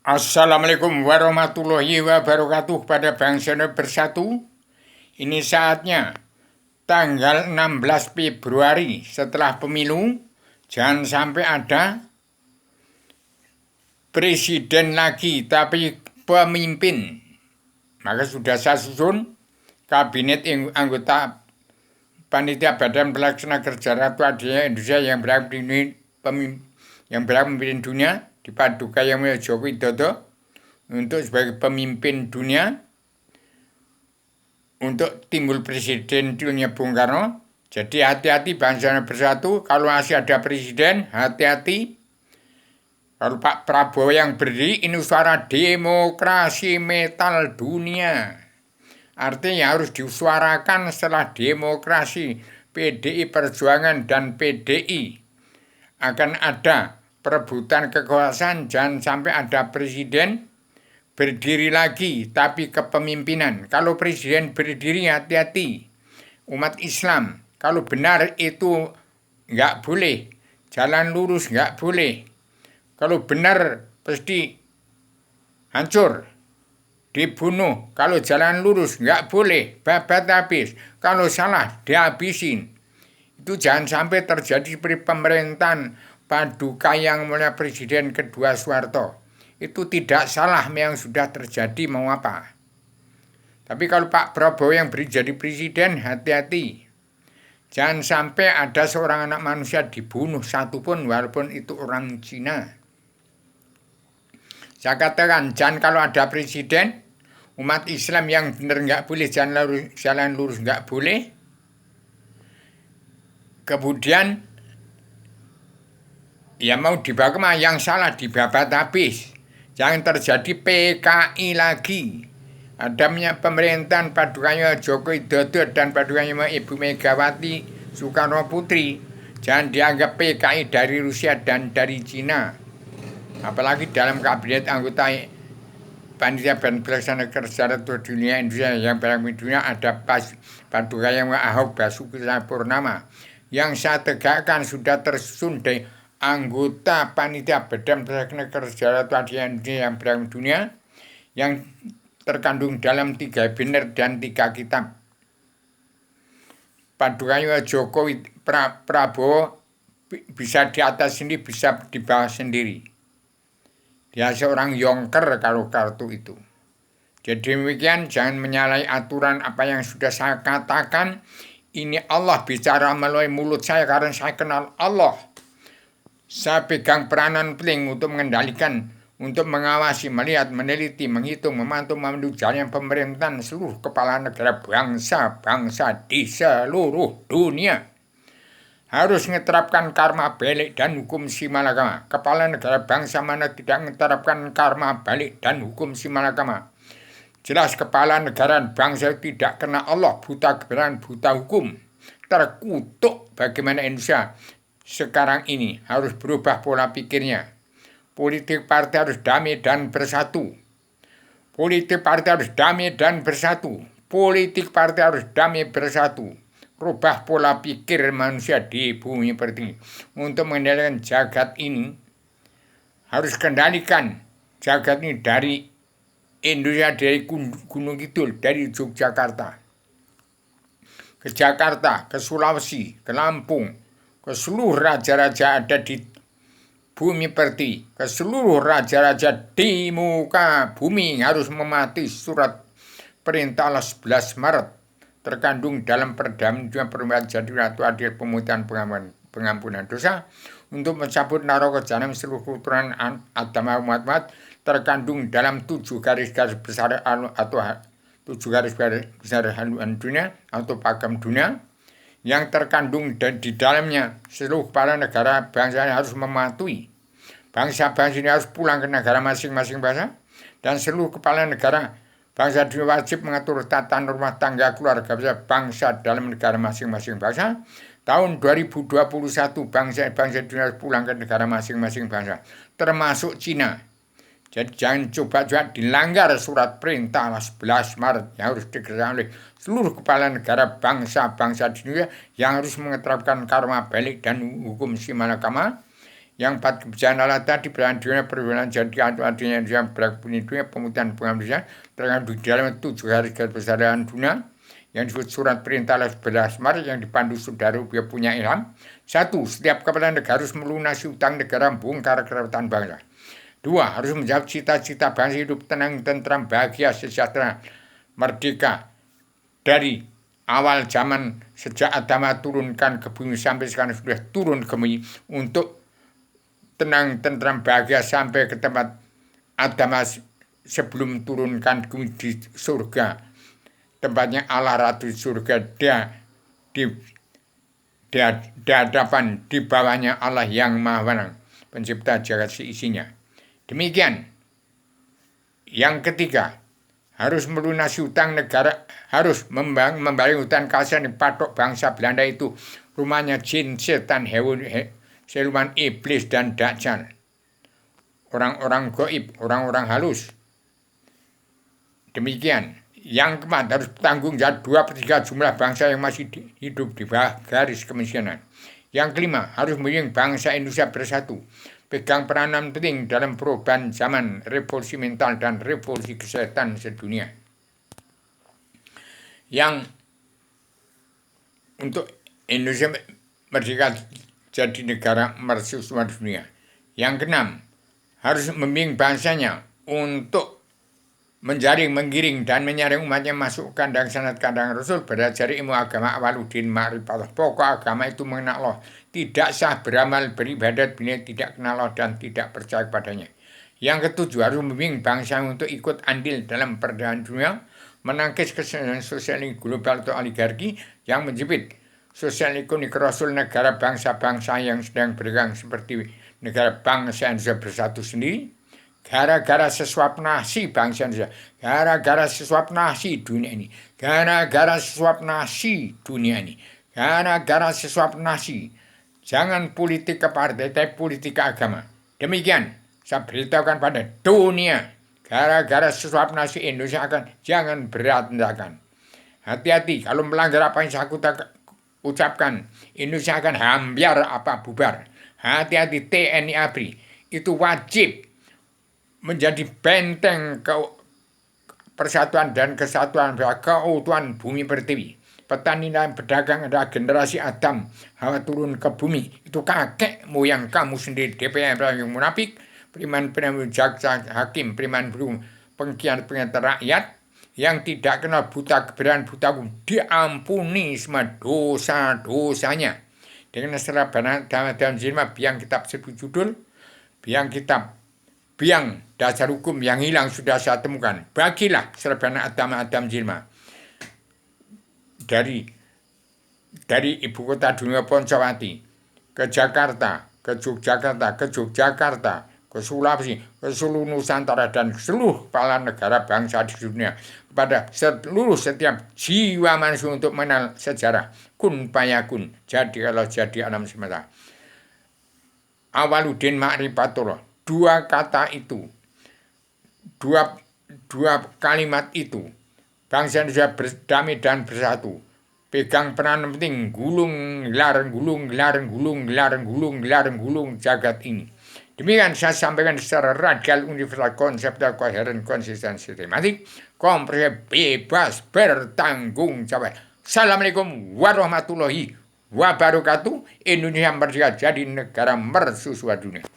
Assalamualaikum warahmatullahi wabarakatuh pada bangsa bersatu. Ini saatnya tanggal 16 Februari setelah pemilu. Jangan sampai ada presiden lagi tapi pemimpin. Maka sudah saya susun kabinet anggota panitia badan pelaksana kerja Ratu Adanya Indonesia yang berhak memimpin dunia dipadukan yang mulia Joko Widodo untuk sebagai pemimpin dunia untuk timbul presiden dunia Bung Karno. Jadi hati-hati bangsa bersatu, kalau masih ada presiden hati-hati. Kalau Pak Prabowo yang berdiri ini suara demokrasi metal dunia. Artinya harus disuarakan setelah demokrasi PDI Perjuangan dan PDI akan ada perebutan kekuasaan. Jangan sampai ada presiden berdiri lagi tapi kepemimpinan. Kalau presiden berdiri hati-hati. Umat Islam kalau benar itu nggak boleh, jalan lurus nggak boleh. Kalau benar pasti hancur, dibunuh. Kalau jalan lurus nggak boleh, babat habis. Kalau salah dihabisin. Itu jangan sampai terjadi seperti pemerintahan Paduka yang mulia Presiden kedua Soeharto. Itu tidak salah yang sudah terjadi, mau apa. Tapi kalau Pak Prabowo yang jadi presiden, hati-hati. Jangan sampai ada seorang anak manusia dibunuh satupun walaupun itu orang Cina. Saya katakan, jangan kalau ada presiden, umat Islam yang benar nggak boleh, jalan lurus nggak boleh. Kemudian ya mau dibawa yang salah dibabat habis. Jangan terjadi PKI lagi. Adanya pemerintahan padukannya Joko Widodo dan padukannya Ibu Megawati Soekarno Putri. Jangan dianggap PKI dari Rusia dan dari Cina. Apalagi dalam kabinet anggota panitia badan pelaksana kerja Ratu Dunia Indonesia yang berangkat dunia ada padukannya Ahok Basuki Cahayapurnama. Yang saya tegakkan sudah tersusun dari anggota panitia badan pelaksana kerja Ratu Indonesia yang berangkat dunia yang terkandung dalam 3 bener dan 3 kitab. Padukannya Jokowi Prabowo bisa di atas sendiri, bisa di bawah sendiri. Dia seorang yongker kalau kartu itu. Jadi demikian, jangan menyalahi aturan apa yang sudah saya katakan. Ini Allah bicara melalui mulut saya karena saya kenal Allah. Saya pegang peranan penting untuk mengendalikan, untuk mengawasi, melihat, meneliti, menghitung, memantau, memandu jalan pemerintahan seluruh kepala negara bangsa-bangsa di seluruh dunia. Harus menerapkan karma balik dan hukum simalakama. Kepala negara bangsa mana tidak menerapkan karma balik dan hukum simalakama. Jelas kepala negara bangsa tidak kena Allah, buta kebenaran, buta hukum. Terkutuk bagaimana Indonesia sekarang ini harus berubah pola pikirnya. Politik partai harus damai dan bersatu. Politik partai harus damai dan bersatu. Politik partai harus damai bersatu. Rubah pola pikir manusia di bumi pertiwi. Untuk mengendalikan jagat ini, harus kendalikan jagat ini dari Indonesia, dari Gunung Kidul, dari Yogyakarta ke Jakarta, ke Sulawesi, ke Lampung, ke seluruh raja-raja ada di bumi pertiwi, ke seluruh raja-raja di muka bumi harus mematuhi surat perintah 11 Maret terkandung dalam perdamaian permulaan jadi ratu adil pemutihan pengampunan dosa untuk mencabut naroko jahanam seluruh keturunan agama umat terkandung dalam 7 garis-garis besar atau 7 garis besar haluan dunia atau pakem dunia yang terkandung di dalamnya. Seluruh kepala negara bangsa harus mematuhi. Bangsa-bangsa ini harus pulang ke negara masing-masing bangsa, dan seluruh kepala negara bangsa dunia wajib mengatur tata rumah tangga keluarga bangsa dalam negara masing-masing bangsa. Tahun 2021 bangsa dunia harus pulang ke negara masing-masing bangsa, termasuk Cina. Jadi jangan coba-coba dilanggar surat perintah 11 Maret yang harus dikerjakan oleh seluruh kepala negara bangsa-bangsa di dunia yang harus menerapkan karma balik dan hukum simalakama yang 4 kebijakan Allah tadi belahan dunia perwulan jadi adanya yang berlaku dunia pemutihan pengambilan terkandung di dalam 7 garis besar dunia yang disebut surat perintah 11 Maret yang dipandu saudara dia punya ilham. 1. Setiap kepala negara harus melunasi utang negara bongkar kerabatan bangsa. 2. Harus menjawab cita-cita bangsa hidup tenang, tentram, bahagia, sejahtera, merdeka dari awal zaman sejak Adam turunkan ke bumi sampai sekarang sudah turun ke bumi untuk tenang, tentram, bahagia sampai ke tempat Adam sebelum turunkan ke bumi di surga. Tempatnya Allah Ratu surga dia di hadapan di bawahnya Allah yang Maha Wenang, pencipta jagat seisinya. Demikian. Yang ketiga, harus melunasi utang negara, harus membayar utang kasihan patok bangsa Belanda itu, rumahnya jin, setan, hewan, siluman iblis dan dajjal. Orang-orang gaib, orang-orang halus. Demikian. Yang keempat, harus tanggung jawab 2/3 jumlah bangsa yang masih hidup di bawah garis kemiskinan. Yang kelima, harus membimbing bangsa Indonesia bersatu. Pegang peranan penting dalam perubahan zaman, revolusi mental dan revolusi kesehatan sedunia. Yang untuk Indonesia merdeka jadi negara mercusuar dunia. Yang keenam, harus membimbing bangsanya untuk menjaring, menggiring, dan menyaring umatnya masuk kandang sanad kandang Rasul, belajar ilmu agama awaludin ma'rifatullah. Pokok agama itu mengenal Allah. Tidak sah beramal beribadat bila tidak kenal Allah dan tidak percaya kepadanya. Yang ketujuh, harus membimbing bangsa untuk ikut andil dalam perdamaian dunia, menangkis kesalahan sosial global atau oligarki yang menjepit sosial ekonomi Rasul negara bangsa-bangsa yang sedang berkembang seperti negara bangsa Indonesia bersatu sendiri. Gara-gara sesuap nasi bangsa Indonesia, gara-gara sesuap nasi dunia ini, gara-gara sesuap nasi dunia ini, gara-gara sesuap nasi. Jangan politik ke partai, tapi politik ke agama. Demikian saya beritahukan pada dunia, gara-gara sesuap nasi Indonesia jangan berantakan. Hati-hati kalau melanggar apa yang saya ucapkan, Indonesia akan hambiar apa bubar. Hati-hati TNI ABRI itu wajib menjadi benteng persatuan dan kesatuan keutuhan bumi pertiwi. Petani dan pedagang adalah generasi Adam, Hawa turun ke bumi. Itu kakek moyang kamu sendiri. DPR yang munafik, priman-priman jaksa hakim, priman pengkhianat rakyat yang tidak kenal buta kebenaran buta hukum, diampuni semua dosa-dosanya. Dengan setelah dalam jilma biang kitab sebut judul, biang dasar hukum yang hilang sudah saya temukan. Bagilah serbana Adam jilma dari ibu kota dunia Poncowati ke Jakarta, ke Yogyakarta, ke Sulawesi, ke seluruh Nusantara dan seluruh kepala negara bangsa di dunia, kepada setiap jiwa manusia untuk mengenal sejarah kun payakun, jadi kalau jadi alam semesta. Awaludin ma'rifatullah. Dua kata itu, dua kalimat itu, bangsa Indonesia berdamai dan bersatu. Pegang peran penting, gulung jagat ini. Demikian saya sampaikan secara radikal, universal, konseptual, koheren, konsisten, sistematik, komprehensif, bebas, bertanggung jawab. Assalamualaikum warahmatullahi wabarakatuh. Indonesia merdeka jadi negara mercusuar dunia.